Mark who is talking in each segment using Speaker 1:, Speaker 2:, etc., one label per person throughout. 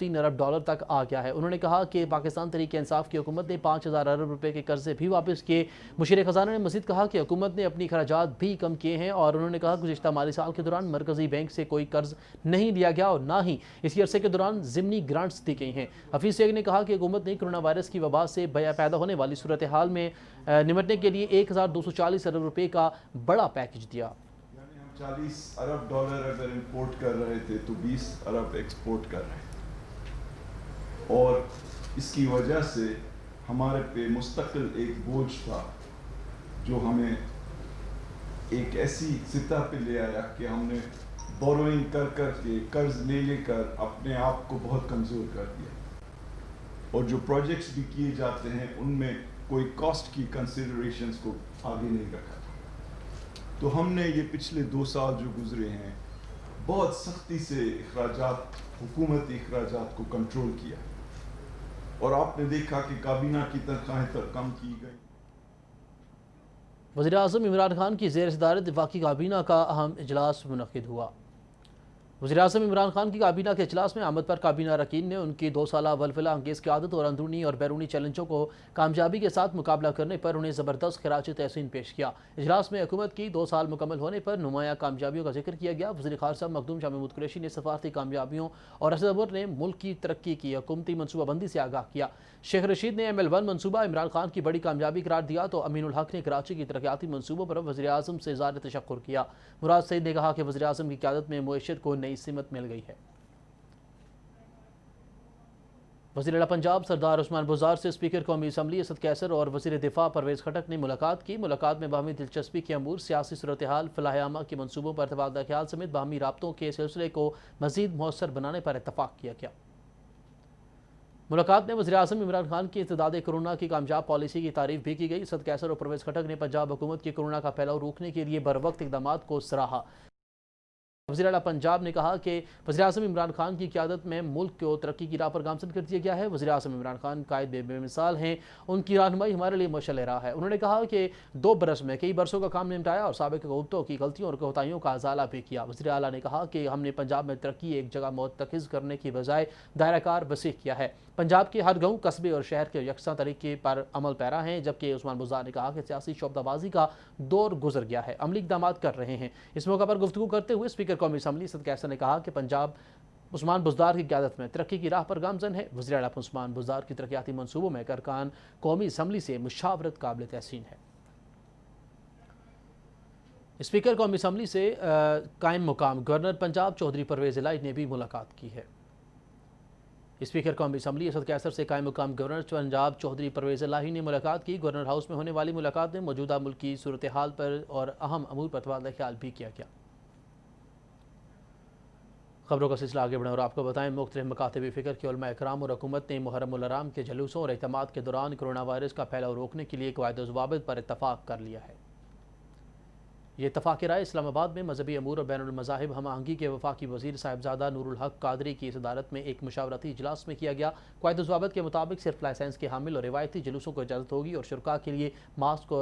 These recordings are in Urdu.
Speaker 1: 3 ارب ڈالر تک آ گیا ہے۔ انہوں نے کہا کہ پاکستان تحریک انصاف کی حکومت نے 5000 ارب روپے کے قرضے بھی واپس کیے۔ مشیر خزانہ نے مزید کہا کہ حکومت نے اپنی اخراجات بھی کم کیے ہیں، اور انہوں نے کہا کہ گزشتہ مالی سال کے دوران مرکزی بینک سے کوئی قرض نہیں لیا گیا اور نہ ہی اسی عرصے کے دوران ضمنی گرانٹس دی گئی ہیں۔ حفیظ سیگ نے کہا کہ حکومت نے کرونا وائرس کی وبا سے پیدا ہونے والی صورتحال میں نمٹنے کے لیے 1240 ارب روپے کا بڑا پیکج دیا۔
Speaker 2: 40 ارب ڈالر اگر امپورٹ کر رہے تھے تو 20 ارب ایکسپورٹ کر رہے تھے، اور اس کی وجہ سے ہمارے پہ مستقل ایک بوجھ تھا جو ہمیں ایک ایسی سطح پہ لے آیا کہ ہم نے بوروئنگ کر کر کے قرض لے کر اپنے آپ کو بہت کمزور کر دیا، اور جو پروجیکٹس بھی کیے جاتے ہیں ان میں کوئی کاسٹ کی کنسیڈریشنز کو آگے نہیں رکھا۔ تو ہم نے یہ پچھلے 2 سال جو گزرے ہیں بہت سختی سے حکومتی اخراجات کو کنٹرول کیا، اور آپ نے دیکھا کہ کابینہ کی تنخواہیں تک کم کی گئی۔
Speaker 1: وزیر اعظم عمران خان کی زیر صدارت وفاقی کابینہ کا اہم اجلاس منعقد ہوا۔ وزیر اعظم عمران خان کی کابینہ کے اجلاس میں آمد پر کابینہ اراکین نے ان کی 2 سالہ ولولہ انگیز قیادت اور اندرونی اور بیرونی چیلنجوں کو کامیابی کے ساتھ مقابلہ کرنے پر انہیں زبردست خراج تحسین پیش کیا۔ اجلاس میں حکومت کی 2 سال مکمل ہونے پر نمایاں کامیابیوں کا ذکر کیا گیا۔ وزیر خارجہ مخدوم شاہ محمود قریشی نے سفارتی کامیابیوں اور اسد عمر نے ملک کی ترقی کی حکومتی منصوبہ بندی سے آگاہ کیا۔ شیخ رشید نے ML1 منصوبہ عمران خان کی بڑی کامیابی قرار دیا تو امین الحق نے کراچی کی ترقیاتی منصوبوں پر وزیر اعظم سے اظہار تشکر کیا۔ مراد سعید نے کہا کہ وزیر اعظم کی قیادت میں معیشت کو نئی سمت مل گئی ہے۔ وزیر اعلیٰ پنجاب سردار عثمان بزدار سے اسپیکر قومی اسمبلی اسد کیسر اور وزیر دفاع پرویز خٹک نے ملاقات کی۔ ملاقات میں باہمی دلچسپی کے امور، سیاسی صورتحال، فلاح عامہ کے منصوبوں پر تبادلہ خیال سمیت باہمی رابطوں کے سلسلے کو مزید مؤثر بنانے پر اتفاق کیا گیا۔ ملاقات میں وزیر اعظم عمران خان کی انسداد کرونا کی کامیاب پالیسی کی تعریف بھی کی گئی۔ اسد کیسر اور پرویز خٹک نے پنجاب حکومت کی کرونا کا پھیلاؤ روکنے کے لیے بروقت اقدامات کو سراہا۔ وزیر اعلیٰ پنجاب نے کہا کہ وزیر اعظم عمران خان کی قیادت میں ملک کو ترقی کی راہ پر گامزن کر دیا گیا ہے۔ وزیر اعظم عمران خان قائد بے مثال ہیں، ان کی رہنمائی ہمارے لیے مشعل راہ ہے۔ انہوں نے کہا کہ 2 برس میں کئی برسوں کا کام نمٹایا اور سابق حکومتوں کی غلطیوں اور کوتاہیوں کا ازالہ بھی کیا۔ وزیر اعلیٰ نے کہا کہ ہم نے پنجاب میں ترقی ایک جگہ مرتکز کرنے کی بجائے دائرہ کار وسیع کیا ہے۔ پنجاب کے ہر گاؤں، قصبے اور شہر کے یکساں طریقے پر عمل پیرا ہیں، جبکہ عثمان بزدار نے کہا کہ سیاسی شعبدہ بازی کا دور گزر گیا ہے، عملی اقدامات کر رہے ہیں۔ اس موقع پر گفتگو کرتے ہوئے اسپیکر قومی اسمبلی اسد کیسر نے کہا کہ پنجاب عثمان بزدار کی قیادت میں ترقی کی راہ پر گامزن ہے۔ وزیر اعلیٰ عثمان بزدار کی ترقیاتی منصوبوں میں ارکان قومی اسمبلی سے مشاورت قابل تحسین ہے۔ اسپیکر قومی اسمبلی سے قائم مقام گورنر پنجاب چودھری پرویز الہی نے بھی ملاقات کی ہے۔ اسپیکر قومی اسمبلی اسد کیسر سے قائم مقام گورنر پنجاب چودھری پرویز الہی نے ملاقات کی۔ گورنر ہاؤس میں ہونے والی ملاقات میں موجودہ ملکی صورتحال پر اور اہم امور پر تبادلہ خیال بھی کیا گیا۔ خبروں کا سلسلہ آگے بڑھیں اور آپ کو بتائیں، مختلف مکاتب فکر کے علماء اکرام اور حکومت نے محرم الحرام کے جلوسوں اور اجتماعات کے دوران کرونا وائرس کا پھیلاؤ روکنے کے لیے قواعد و ضوابط پر اتفاق کر لیا ہے۔ یہ اتفاق رائے اسلام آباد میں مذہبی امور اور بین المذاہب ہم آہنگی کے وفاقی وزیر صاحبزادہ نور الحق قادری کی صدارت میں ایک مشاورتی اجلاس میں کیا گیا۔ قواعد و ضوابط کے مطابق صرف لائسنس کے حامل اور روایتی جلوسوں کو اجازت ہوگی، اور شرکاء کے لیے ماسک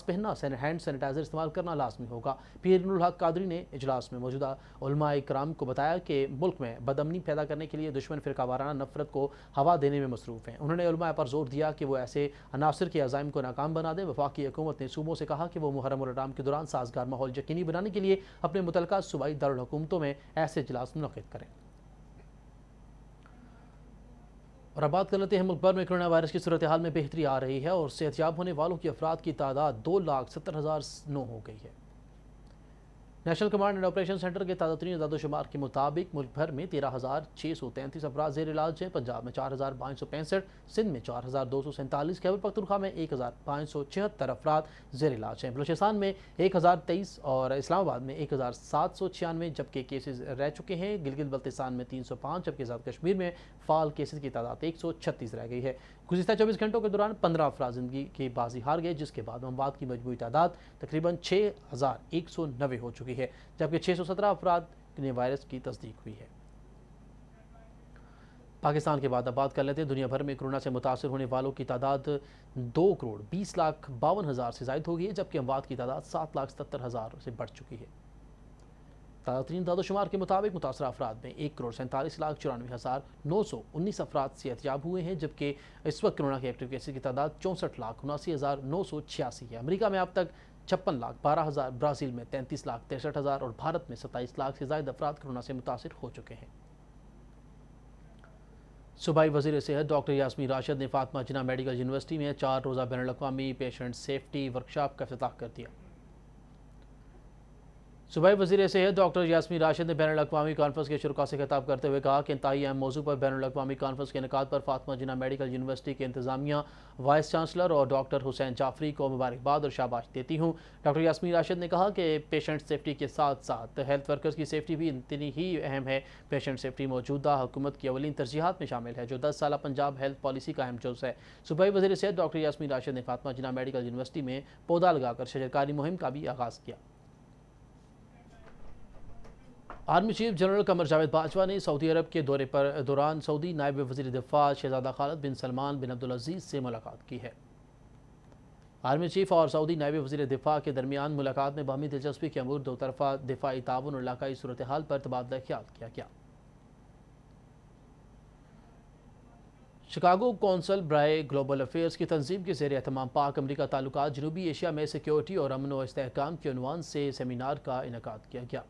Speaker 1: پہننا، ہینڈ سینیٹائزر استعمال کرنا لازمی ہوگا۔ پیر نور الحق قادری نے اجلاس میں موجودہ علماء کرام کو بتایا کہ ملک میں بدامنی پیدا کرنے کے لیے دشمن فرقہ وارانہ نفرت کو ہوا دینے میں مصروف ہیں۔ انہوں نے علماء پر زور دیا کہ وہ ایسے عناصر کے عزائم کو ناکام بنا دیں۔ وفاقی حکومت نے صوبوں سے کہا کہ وہ محرم الحرام کے دوران سازگار ماحول یقینی بنانے کے لیے اپنے متعلقہ صوبائی دارالحکومتوں میں ایسے اجلاس منعقد کریں۔ اور اب بات کر لیتے ہیں، ملک بھر میں کرونا وائرس کی صورتحال میں بہتری آ رہی ہے اور صحت یاب ہونے والوں کی افراد کی تعداد 2,70,009 ہو گئی ہے۔ National command and operation centre کے تازہ ترین اعداد و شمار کے مطابق ملک بھر میں 13,633 افراد زیر علاج ہیں۔ پنجاب میں 4,565، سندھ میں 4,247، خیبر پختونخوا میں 1,576 افراد زیر علاج ہیں۔ بلوچستان میں 1,023 اور اسلام آباد میں 1,796 جبکہ کیسز رہ چکے ہیں۔ گلگت بلتستان میں 305 جبکہ آزاد کشمیر میں فعال کیسز کی تعداد 136 رہ گئی ہے۔ گزشتہ 24 گھنٹوں کے دوران 15 افراد زندگی کی بازی ہار گئے، جس کے بعد اموات کی مجموعی تعداد تقریباً 6,190 ہو چکی ہے، جبکہ 617 افراد نے وائرس کی تصدیق ہوئی ہے۔ پاکستان کے بعد اب بات کر لیتے ہیں، دنیا بھر میں کرونا سے متاثر ہونے والوں کی تعداد 2,20,52,000 سے زائد ہو گئی ہے، جبکہ اموات کی تعداد 7,77,000 سے بڑھ چکی ہے۔ تازہ ترین داد و شمار کے مطابق متاثرہ افراد میں 1,47,94,919 افراد صحتیاب ہوئے ہیں، جبکہ اس وقت کورونا کے ایکٹیو کیسز کی تعداد 64,79,986 ہے۔ امریکہ میں اب تک 56,12,000، برازیل میں 33,63,000 اور بھارت میں 27 لاکھ سے زائد افراد کورونا سے متاثر ہو چکے ہیں۔ صوبائی وزیر صحت ڈاکٹر یاسمین راشد نے فاطمہ جناح میڈیکل یونیورسٹی میں 4 روزہ بین الاقوامی پیشنٹ سیفٹی ورکشاپ کا افتتاح کر دیا۔ صوبائی وزیر صحت ڈاکٹر یاسمین راشد نے بین الاقوامی کانفرنس کے شرکاء سے خطاب کرتے ہوئے کہا کہ انتہائی اہم موضوع پر بین الاقوامی کانفرنس کے انعقاد پر فاطمہ جناح میڈیکل یونیورسٹی کے انتظامیہ، وائس چانسلر اور ڈاکٹر حسین جعفری کو مبارکباد اور شاباش دیتی ہوں۔ ڈاکٹر یاسمین راشد نے کہا کہ پیشنٹ سیفٹی کے ساتھ ساتھ ہیلتھ ورکرز کی سیفٹی بھی اتنی ہی اہم ہے۔ پیشنٹ سیفٹی موجودہ حکومت کی اولین ترجیحات میں شامل ہے، جو 10 سالہ پنجاب ہیلتھ پالیسی کا اہم جز ہے۔ صوبائی وزیر صحت ڈاکٹر یاسمین راشد نے فاطمہ جناح میڈیکل یونیورسٹی میں پودا لگا کر شجرکاری مہم کا بھی آغاز کیا۔ Army chief general Qamar Javed Bajwa نے سعودی عرب کے دورے پر دوران سعودی نائب وزیر دفاع شہزادہ خالد بن سلمان بن عبدالعزیز سے ملاقات کی ہے۔ آرمی چیف اور سعودی نائب وزیر دفاع کے درمیان ملاقات میں باہمی دلچسپی کے امور، دو طرفہ دفاعی تعاون اور علاقائی صورتحال پر تبادلہ خیال کیا گیا۔ شکاگو کونسل برائے گلوبل افیئرز کی تنظیم کے زیر اہتمام پاک امریکہ تعلقات جنوبی ایشیا میں سیکیورٹی اور امن و استحکام کے عنوان سے سیمینار کا انعقاد کیا گیا۔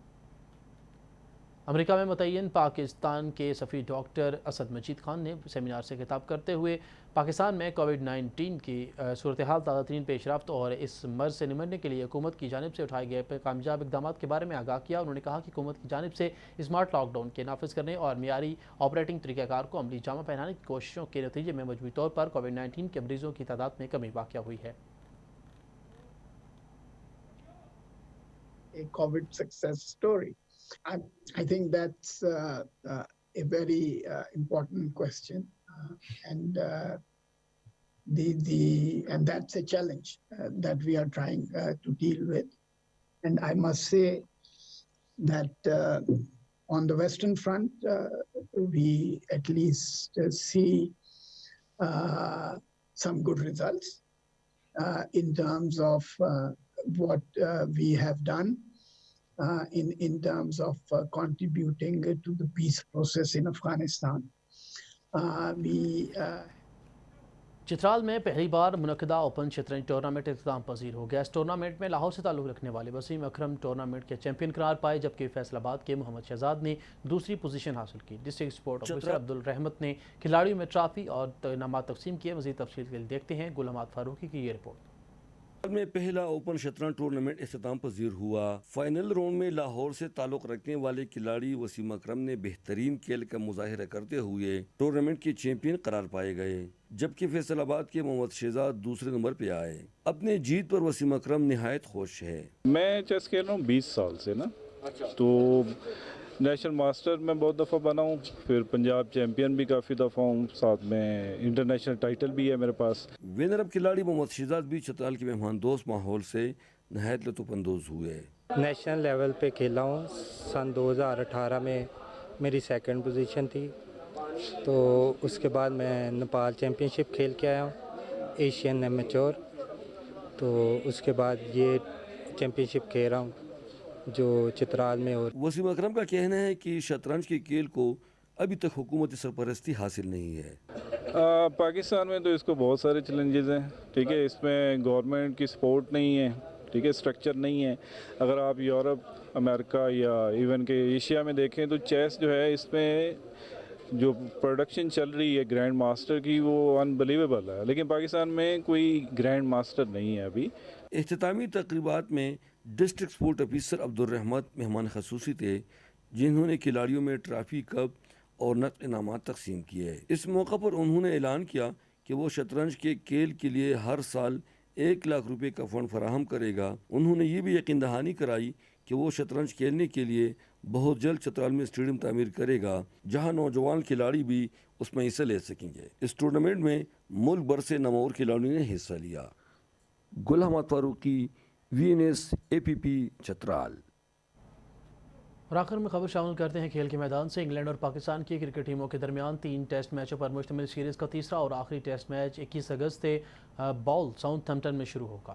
Speaker 1: امریکہ میں متعین پاکستان کے سفیر ڈاکٹر اسد مجید خان نے سیمینار سے خطاب کرتے ہوئے پاکستان میں کووڈ-19 کی صورتحال، تازہ ترین پیش رفت اور اس مرض سے نمٹنے کے لیے حکومت کی جانب سے اٹھائے گئے کامیاب اقدامات کے بارے میں آگاہ کیا۔ انہوں نے کہا کہ حکومت کی جانب سے اسمارٹ لاک ڈاؤن کے نافذ کرنے اور معیاری آپریٹنگ طریقہ کار کو عملی جامہ پہنانے کی کوششوں کے نتیجے میں مجموعی طور پر کووڈ-19 کے مریضوں کی تعداد میں کمی واقع ہوئی ہے۔
Speaker 3: A COVID success story. I think that's a very important question, and and that's a challenge that we are trying to deal with. And I must say that on the Western Front, we at least see some good results in terms of what we have done. In terms of contributing to the peace process in Afghanistan.
Speaker 1: Chitral میں پہلی بار منعقدہ اوپن شطرنج ٹورنامنٹ اختتام پذیر ہو گیا۔ اس ٹورنامنٹ میں لاہور سے تعلق رکھنے والے وسیم اکرم ٹورنامنٹ کے چیمپئن قرار پائے، جبکہ فیصل آباد کے محمد شہزاد نے دوسری پوزیشن حاصل کی۔ ڈسٹرکٹ سپورٹ آفیسر عبدالرحمت نے کھلاڑیوں میں ٹرافی اور انعامات تقسیم کیے۔ مزید تفصیل کے لیے دیکھتے ہیں گل حماد فاروقی کی یہ رپورٹ۔
Speaker 4: میں پہلا اوپن شطرنج ٹورنامنٹ اختتام پذیر ہوا۔ فائنل راؤنڈ میں لاہور سے تعلق رکھنے والے کھلاڑی وسیم اکرم نے بہترین کھیل کا مظاہرہ کرتے ہوئے ٹورنامنٹ کے چیمپئن قرار پائے گئے، جبکہ فیصل آباد کے محمد شہزاد دوسرے نمبر پہ آئے۔ اپنے جیت پر وسیم اکرم نہایت خوش ہے۔
Speaker 5: میں چیس کھیل رہا ہوں 20 سال سے نا، تو نیشنل ماسٹر میں بہت دفعہ بنا ہوں، پھر پنجاب چیمپئن بھی کافی دفعہ ہوں، ساتھ میں انٹرنیشنل ٹائٹل بھی ہے میرے پاس۔
Speaker 4: ونر اپ کھلاڑی محمد شہزاد بھی چترال کے مہمان دوست ماحول سے نہایت لطف اندوز ہوئے۔
Speaker 6: نیشنل لیول پہ کھیلا ہوں، سن 2018 میں میری سیکنڈ پوزیشن تھی، تو اس کے بعد میں نیپال چیمپئن شپ کھیل کے آیا ہوں، ایشین امیچور، تو اس کے بعد یہ چیمپئن شپ کھیل رہا ہوں جو چترال میں۔ اور
Speaker 4: وسیم اکرم کا کہنا ہے کہ شطرنج کے کھیل کو ابھی تک حکومتی سرپرستی حاصل نہیں ہے۔
Speaker 5: پاکستان میں تو اس کو بہت سارے چیلنجز ہیں، ٹھیک ہے، اس میں گورنمنٹ کی سپورٹ نہیں ہے، ٹھیک ہے، اسٹرکچر نہیں ہے۔ اگر آپ یورپ، امریکہ یا ایون کہ ایشیا میں دیکھیں تو چیس جو ہے، اس میں جو پروڈکشن چل رہی ہے گرینڈ ماسٹر کی وہ انبلیویبل ہے، لیکن پاکستان میں کوئی گرینڈ ماسٹر نہیں ہے ابھی۔
Speaker 4: اختتامی تقریبات میں ڈسٹرکٹ سپورٹ آفیسر عبدالرحمت مہمان خصوصی تھے، جنہوں نے کھلاڑیوں میں ٹرافی، کپ اور نقد انعامات تقسیم کیے۔ اس موقع پر انہوں نے اعلان کیا کہ وہ شطرنج کے کھیل کے لیے ہر سال 1 لاکھ روپے کا فنڈ فراہم کرے گا۔ انہوں نے یہ بھی یقین دہانی کرائی کہ وہ شطرنج کھیلنے کے لیے بہت جلد چترال میں اسٹیڈیم تعمیر کرے گا، جہاں نوجوان کھلاڑی بھی اس میں حصہ لے سکیں گے۔ اس ٹورنامنٹ میں ملک بھر سے نامور کھلاڑیوں نے حصہ لیا۔ گل حماد فاروقی، VNS APP چترال۔
Speaker 1: اور آخر میں خبر شامل کرتے ہیں کھیل کے میدان سے۔ انگلینڈ اور پاکستان کی کرکٹ ٹیموں کے درمیان 3 ٹیسٹ میچوں پر مشتمل سیریز کا تیسرا اور آخری ٹیسٹ میچ 21 اگست سے باؤل ساؤتھ ہیمپٹن میں شروع ہوگا۔